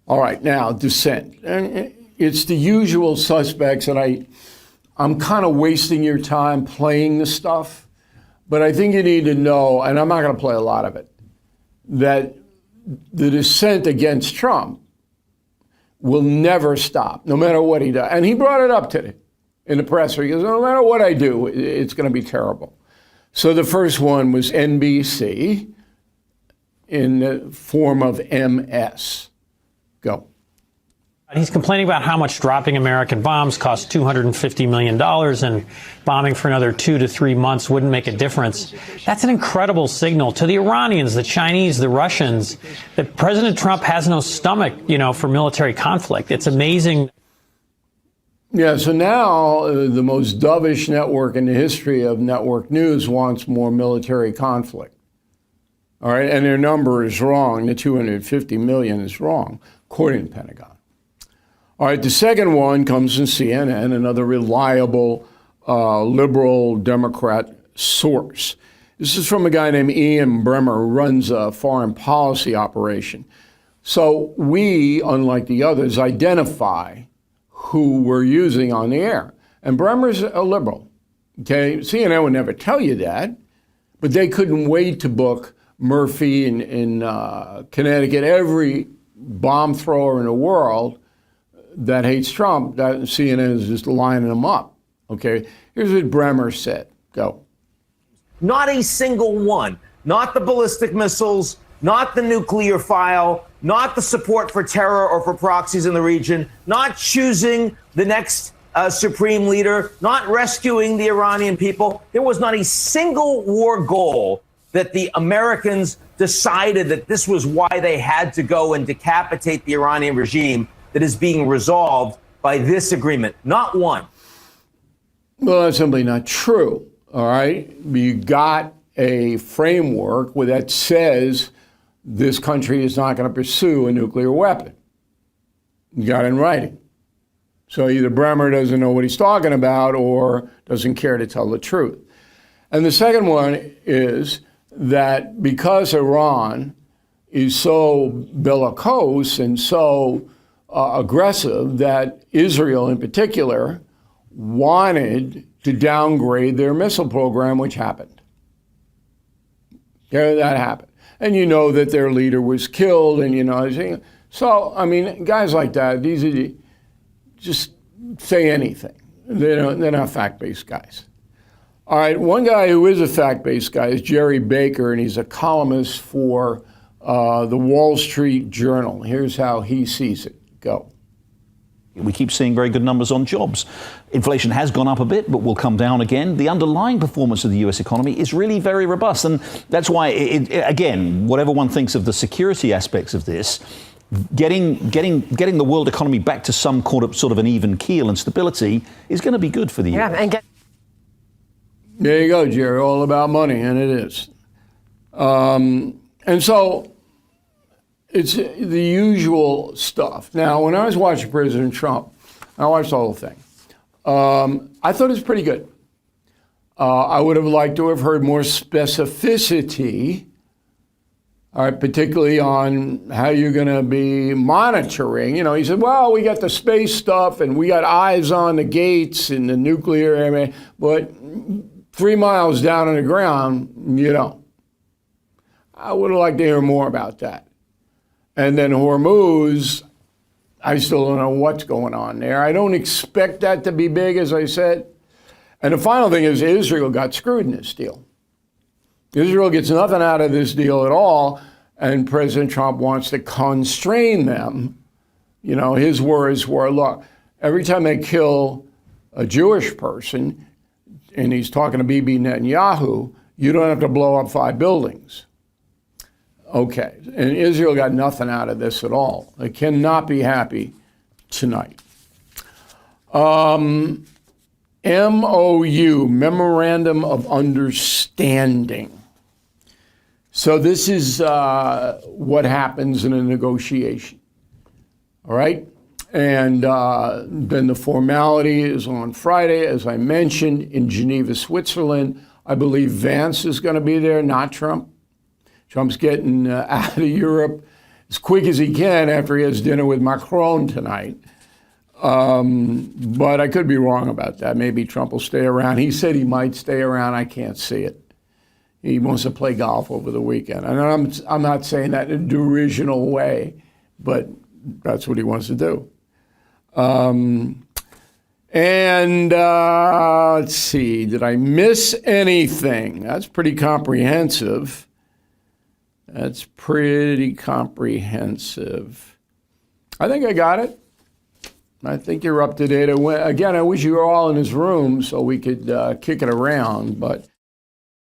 All right, now Desent. And it's the usual suspects, and I'm kind of wasting your time playing the stuff, but I think you need to know, and I'm not going to play a lot of it, that the dissent against Trump will never stop, no matter what he does. And he brought it up today in the presser. He goes, no matter what I do, it's going to be terrible. So the first one was NBC in the form of MS. Go. He's complaining about how much dropping American bombs costs $250 million and bombing for another 2 to 3 months wouldn't make a difference. That's an incredible signal to the Iranians, the Chinese, the Russians, that President Trump has no stomach, for military conflict. It's amazing. Yeah, so now the most dovish network in the history of network news wants more military conflict. All right, and their number is wrong. The 250 million is wrong, according to the Pentagon. All right, the second one comes from CNN, another reliable liberal Democrat source. This is from a guy named Ian Bremmer, who runs a foreign policy operation. So we, unlike the others, identify who we're using on the air. And Bremmer's a liberal. Okay, CNN would never tell you that, but they couldn't wait to book Murphy in Connecticut, every bomb thrower in the world that hates Trump. That CNN is just lining them up. Okay, here's what Bremmer said. Go. Not a single one. Not the ballistic missiles, not the nuclear file, not the support for terror or for proxies in the region, not choosing the next supreme leader, not rescuing the Iranian people. There was not a single war goal that the Americans decided that this was why they had to go and decapitate the Iranian regime that is being resolved by this agreement. Not one. Well, that's simply not true. All right. You got a framework that says this country is not going to pursue a nuclear weapon. You got it in writing. So either Bremmer doesn't know what he's talking about or doesn't care to tell the truth. And the second one is that because Iran is so bellicose and so aggressive, that Israel in particular wanted to downgrade their missile program, which happened. Yeah, that happened. And you know that their leader was killed, and so, I mean, guys like that, these are just say anything. They're not fact-based guys. All right, one guy who is a fact-based guy is Jerry Baker, and he's a columnist for the Wall Street Journal. Here's how he sees it. Go. We keep seeing very good numbers on jobs. Inflation has gone up a bit, but will come down again. The underlying performance of the U.S. economy is really very robust. And that's why, again, whatever one thinks of the security aspects of this, getting the world economy back to some sort of an even keel and stability is going to be good for the U.S. There you go, Jerry, all about money, and it is. And so it's the usual stuff. Now, when I was watching President Trump, I watched the whole thing. I thought it was pretty good. I would have liked to have heard more specificity, all right, particularly on how you're going to be monitoring. He said, well, we got the space stuff and we got eyes on the gates and the nuclear, but 3 miles down on the ground, you don't. I would have liked to hear more about that. And then Hormuz, I still don't know what's going on there. I don't expect that to be big, as I said. And the final thing is Israel got screwed in this deal. Israel gets nothing out of this deal at all, and President Trump wants to constrain them. His words were, look, every time they kill a Jewish person, and he's talking to Bibi Netanyahu, you don't have to blow up 5 buildings. Okay, and Israel got nothing out of this at all. They cannot be happy tonight. MOU, Memorandum of Understanding. So this is what happens in a negotiation, all right? And then the formality is on Friday, as I mentioned, in Geneva, Switzerland. I believe Vance is going to be there, not Trump. Trump's getting out of Europe. as quick as he can after he has dinner with Macron tonight. But I could be wrong about that. Maybe Trump will stay around. He said he might stay around. I can't see it. He wants to play golf over the weekend. And I'm not saying that in a derisional way, but that's what he wants to do. Let's see, did I miss anything? That's pretty comprehensive. That's pretty comprehensive. I think I got it. I think you're up to date. Again, I wish you were all in this room so we could kick it around, but